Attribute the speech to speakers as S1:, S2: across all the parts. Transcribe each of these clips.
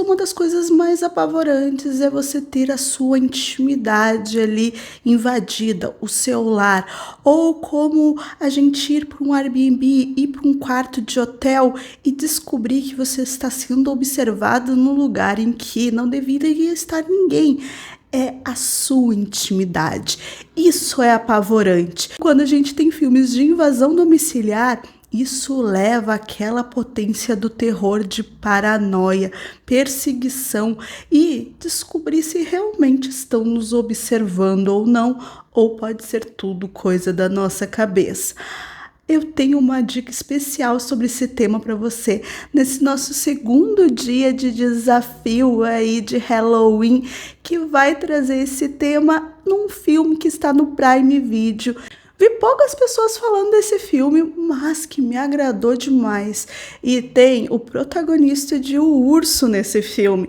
S1: uma das coisas mais apavorantes é você ter a sua intimidade ali invadida, o seu lar, ou como a gente ir para um Airbnb, ir para um quarto de hotel e descobrir que você está sendo observado num lugar em que não deveria estar ninguém. É a sua intimidade. Isso é apavorante. Quando a gente tem filmes de invasão domiciliar, isso leva àquela potência do terror de paranoia, perseguição e descobrir se realmente estão nos observando ou não, ou pode ser tudo coisa da nossa cabeça. Eu tenho uma dica especial sobre esse tema para você nesse nosso segundo dia de desafio aí de Halloween, que vai trazer esse tema num filme que está no Prime Video. Vi poucas pessoas falando desse filme, mas que me agradou demais. E tem o protagonista de O Urso nesse filme,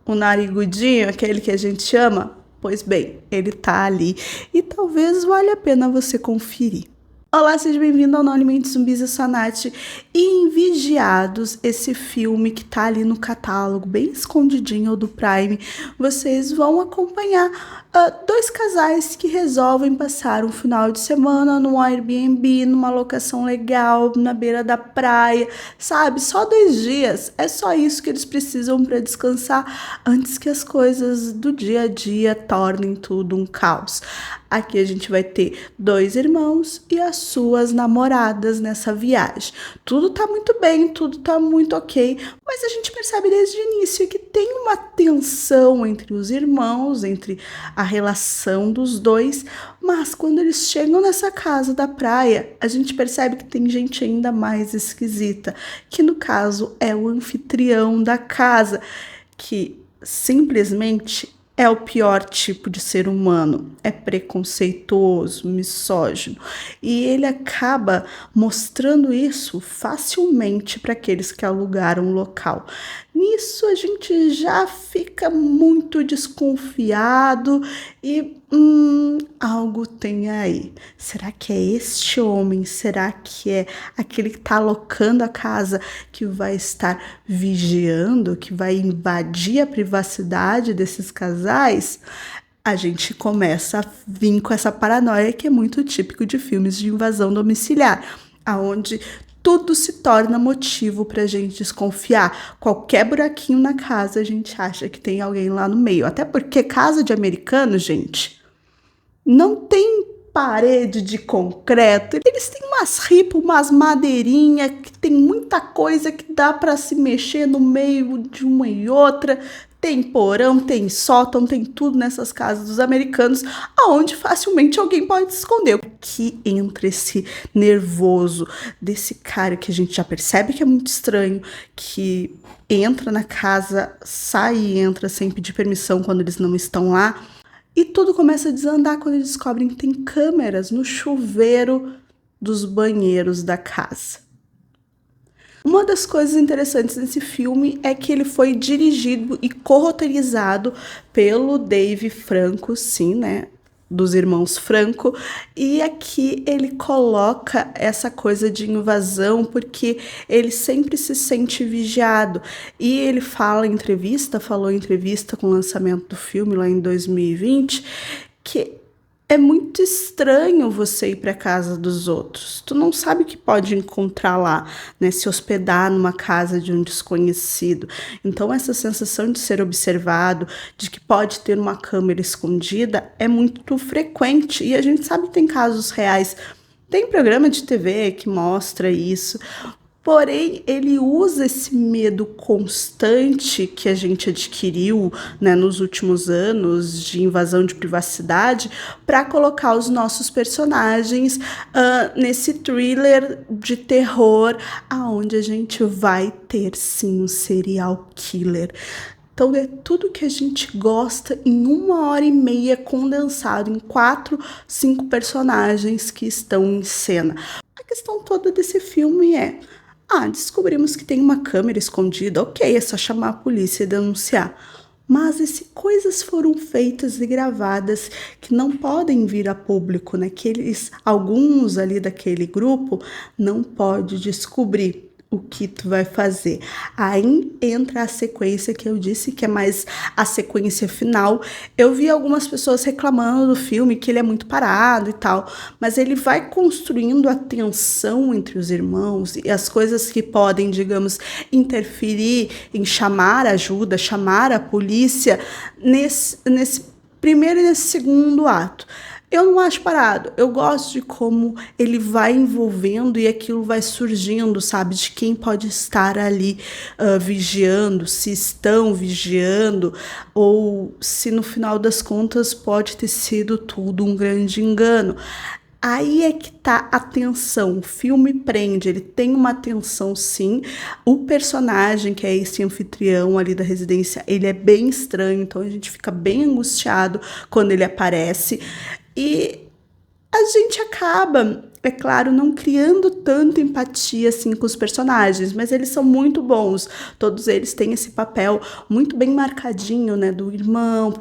S1: o narigudinho, aquele que a gente ama. Pois bem, ele tá ali e talvez valha a pena você conferir. Olá, seja bem-vindo ao Anonymamente Zumbis, eu sou a Nath. E em Vigiados, esse filme que tá ali no catálogo, bem escondidinho do Prime, vocês vão acompanhar dois casais que resolvem passar um final de semana num Airbnb, numa locação legal, na beira da praia, sabe? Só 2 dias, é só isso que eles precisam para descansar antes que as coisas do dia a dia tornem tudo um caos. Aqui a gente vai ter 2 irmãos e as suas namoradas nessa viagem. Tudo tá muito bem, tudo tá muito ok, mas a gente percebe desde o início que tem uma tensão entre os irmãos, entre a relação dos dois, mas quando eles chegam nessa casa da praia, a gente percebe que tem gente ainda mais esquisita, que no caso é o anfitrião da casa, que simplesmente é o pior tipo de ser humano, é preconceituoso, misógino, e ele acaba mostrando isso facilmente para aqueles que alugaram o local. Nisso a gente já fica muito desconfiado e algo tem aí. Será que é este homem? Será que é aquele que está alocando a casa que vai estar vigiando, que vai invadir a privacidade desses casais? A gente começa a vir com essa paranoia que é muito típico de filmes de invasão domiciliar, aonde tudo se torna motivo para a gente desconfiar. Qualquer buraquinho na casa, a gente acha que tem alguém lá no meio. Até porque casa de americano, gente, não tem parede de concreto. Eles têm umas ripas, umas madeirinhas, que tem muita coisa que dá para se mexer no meio de uma e outra. Tem porão, tem sótão, tem tudo nessas casas dos americanos, aonde facilmente alguém pode se esconder. Que entra esse nervoso desse cara que a gente já percebe que é muito estranho, que entra na casa, sai e entra sem pedir permissão quando eles não estão lá. E tudo começa a desandar quando eles descobrem que tem câmeras no chuveiro dos banheiros da casa. Uma das coisas interessantes desse filme é que ele foi dirigido e corroteirizado pelo Dave Franco, sim, né? Dos irmãos Franco, e aqui ele coloca essa coisa de invasão porque ele sempre se sente vigiado, e ele falou em entrevista com o lançamento do filme lá em 2020, que é muito estranho você ir para casa dos outros. Tu não sabe o que pode encontrar lá, né? Se hospedar numa casa de um desconhecido. Então, essa sensação de ser observado, de que pode ter uma câmera escondida, é muito frequente. E a gente sabe que tem casos reais. Tem programa de TV que mostra isso. Porém, ele usa esse medo constante que a gente adquiriu, né, nos últimos anos de invasão de privacidade para colocar os nossos personagens nesse thriller de terror, aonde a gente vai ter sim um serial killer. Então é tudo que a gente gosta em 1h30 condensado em 4, 5 personagens que estão em cena. A questão toda desse filme é: descobrimos que tem uma câmera escondida, ok, é só chamar a polícia e denunciar. Mas e se coisas foram feitas e gravadas que não podem vir a público, né? Que alguns ali daquele grupo não podem descobrir. o que tu vai fazer. Aí entra a sequência que eu disse, que é mais a sequência final. Eu vi algumas pessoas reclamando do filme, que ele é muito parado e tal, mas ele vai construindo a tensão entre os irmãos e as coisas que podem, digamos, interferir em chamar ajuda, chamar a polícia nesse primeiro e nesse segundo ato. Eu não acho parado, eu gosto de como ele vai envolvendo e aquilo vai surgindo, sabe? De quem pode estar ali vigiando, se estão vigiando, ou se no final das contas pode ter sido tudo um grande engano. Aí é que tá a tensão, o filme prende, ele tem uma tensão sim, o personagem que é esse anfitrião ali da residência, ele é bem estranho, então a gente fica bem angustiado quando ele aparece, e a gente acaba, é claro, não criando tanta empatia assim com os personagens, mas eles são muito bons. Todos eles têm esse papel muito bem marcadinho, né, do irmão,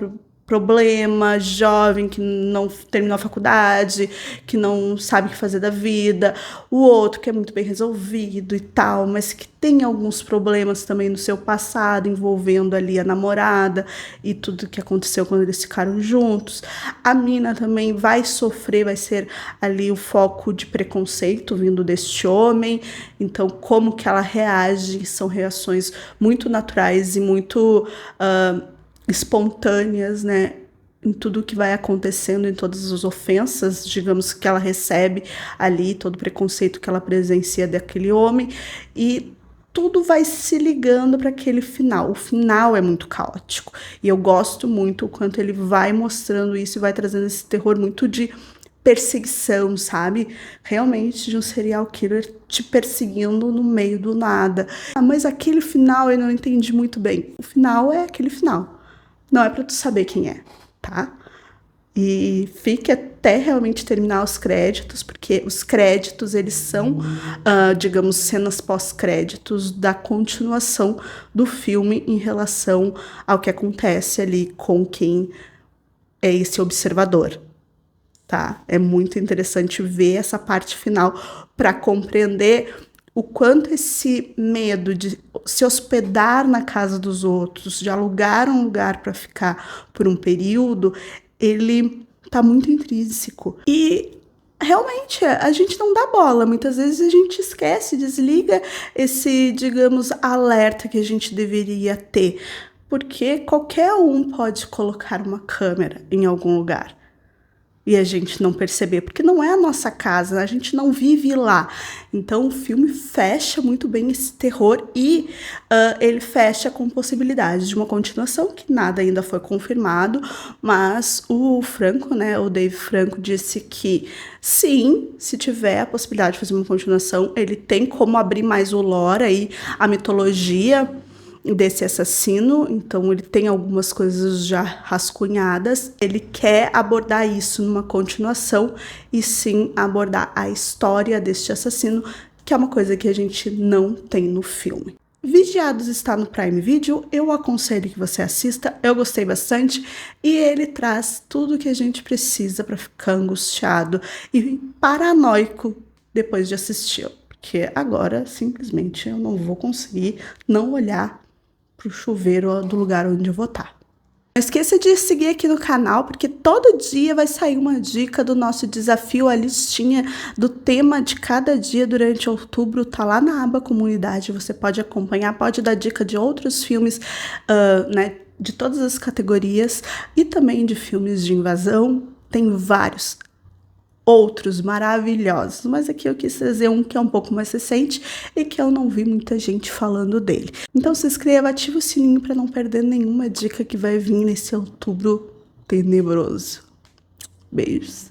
S1: problema, jovem que não terminou a faculdade, que não sabe o que fazer da vida, o outro que é muito bem resolvido e tal, mas que tem alguns problemas também no seu passado, envolvendo ali a namorada e tudo que aconteceu quando eles ficaram juntos. A mina também vai sofrer, vai ser ali o foco de preconceito vindo deste homem, então como que ela reage, são reações muito naturais e muito espontâneas, né, em tudo que vai acontecendo, em todas as ofensas, digamos, que ela recebe ali, todo o preconceito que ela presencia daquele homem, e tudo vai se ligando para aquele final. O final é muito caótico, e eu gosto muito o quanto ele vai mostrando isso e vai trazendo esse terror muito de perseguição, sabe? Realmente de um serial killer te perseguindo no meio do nada. Mas aquele final eu não entendi muito bem. O final é aquele final. Não é pra tu saber quem é, tá? E fique até realmente terminar os créditos, porque os créditos, eles são, digamos, cenas pós-créditos da continuação do filme em relação ao que acontece ali com quem é esse observador, tá? É muito interessante ver essa parte final para compreender o quanto esse medo de se hospedar na casa dos outros, de alugar um lugar para ficar por um período, ele tá muito intrínseco. E realmente a gente não dá bola, muitas vezes a gente esquece, desliga esse, digamos, alerta que a gente deveria ter, porque qualquer um pode colocar uma câmera em algum lugar e a gente não perceber, porque não é a nossa casa, a gente não vive lá. Então o filme fecha muito bem esse terror e ele fecha com possibilidade de uma continuação, que nada ainda foi confirmado, mas o Franco, né, o Dave Franco, disse que sim, se tiver a possibilidade de fazer uma continuação, ele tem como abrir mais o lore aí, a mitologia desse assassino, então ele tem algumas coisas já rascunhadas, ele quer abordar isso numa continuação e sim abordar a história deste assassino, que é uma coisa que a gente não tem no filme. Vigiados está no Prime Video, eu aconselho que você assista, eu gostei bastante e ele traz tudo que a gente precisa para ficar angustiado e paranoico depois de assistir, porque agora simplesmente eu não vou conseguir não olhar pro chuveiro do lugar onde eu vou estar. Não esqueça de seguir aqui no canal, porque todo dia vai sair uma dica do nosso desafio, a listinha do tema de cada dia durante outubro, tá lá na aba comunidade, você pode acompanhar, pode dar dica de outros filmes, né, de todas as categorias, e também de filmes de invasão, tem vários outros maravilhosos, mas aqui eu quis trazer um que é um pouco mais recente e que eu não vi muita gente falando dele. Então se inscreva, ativa o sininho para não perder nenhuma dica que vai vir nesse outubro tenebroso. Beijos!